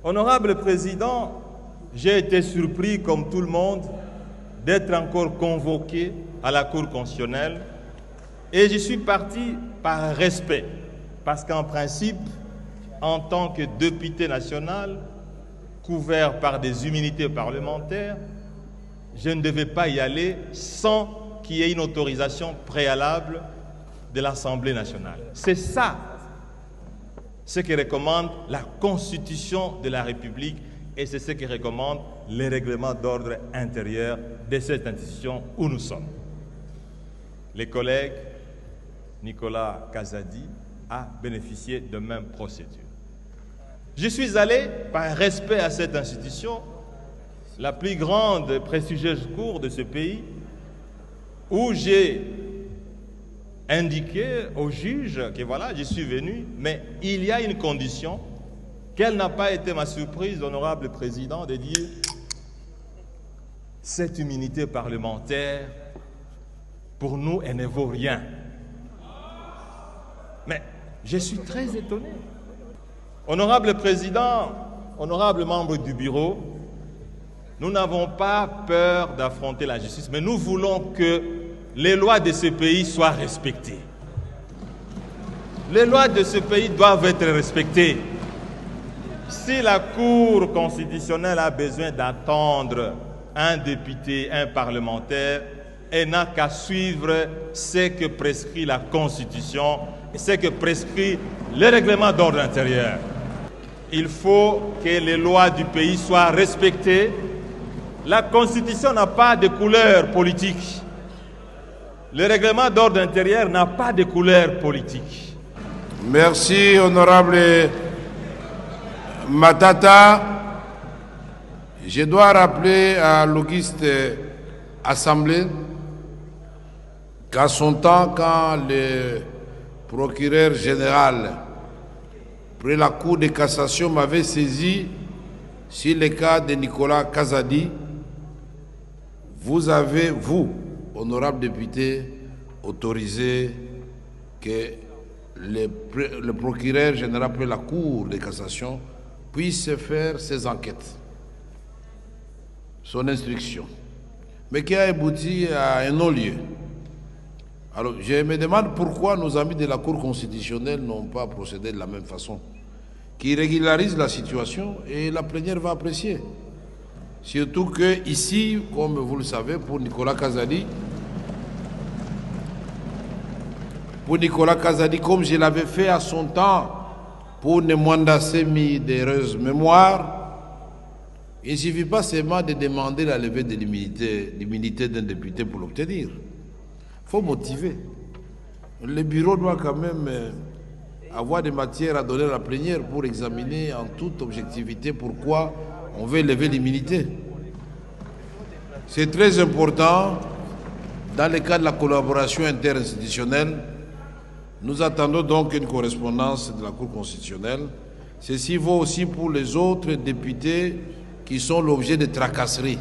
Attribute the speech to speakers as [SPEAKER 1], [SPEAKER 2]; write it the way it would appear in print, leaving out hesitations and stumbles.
[SPEAKER 1] Honorable Président, j'ai été surpris, comme tout le monde, d'être encore convoqué à la Cour constitutionnelle et je suis parti par respect, parce qu'en principe, en tant que député national, couvert par des immunités parlementaires, je ne devais pas y aller sans qu'il y ait une autorisation préalable de l'Assemblée nationale. C'est ça ce que recommande la Constitution de la République et c'est ce que recommande les règlements d'ordre intérieur de cette institution où nous sommes. Les collègues Nicolas Kazadi a bénéficié de même procédure. Je suis allé par respect à cette institution, la plus grande et prestigieuse cour de ce pays, où j'ai indiqué au juge que voilà, je suis venu, mais il y a une condition. Quelle n'a pas été ma surprise, honorable président, de dire cette immunité parlementaire, pour nous, elle ne vaut rien. Mais je suis très étonné. Honorable président, honorable membre du bureau, nous n'avons pas peur d'affronter la justice, mais nous voulons que les lois de ce pays soient respectées. Les lois de ce pays doivent être respectées. Si la Cour constitutionnelle a besoin d'attendre un député, un parlementaire, elle n'a qu'à suivre ce que prescrit la Constitution et ce que prescrit le règlement d'ordre intérieur. Il faut que les lois du pays soient respectées. La Constitution n'a pas de couleur politique. Le règlement d'ordre intérieur n'a pas de couleur politique.
[SPEAKER 2] Merci, honorable Matata. Je dois rappeler à l'auguste Assemblée qu'à son temps, quand le procureur général près la Cour de cassation m'avait saisi sur le cas de Nicolas Kazadi, vous avez, vous, honorable député, autorisé que le procureur général près la Cour de cassation puisse faire ses enquêtes, son instruction, mais qui a abouti à un non-lieu. Alors, je me demande pourquoi nos amis de la Cour constitutionnelle n'ont pas procédé de la même façon, qui régularise la situation et la plénière va apprécier. Surtout que ici, comme vous le savez, pour Nicolas Kazadi, comme je l'avais fait à son temps pour Nemwanda Semi d'heureuse mémoire, il ne suffit pas seulement de demander la levée de l'immunité d'un député pour l'obtenir. Il faut motiver. Le bureau doit quand même avoir des matières à donner à la plénière pour examiner en toute objectivité pourquoi on veut lever l'immunité. C'est très important dans le cas de la collaboration interinstitutionnelle. Nous attendons donc une correspondance de la Cour constitutionnelle. Ceci vaut aussi pour les autres députés qui sont l'objet de tracasseries.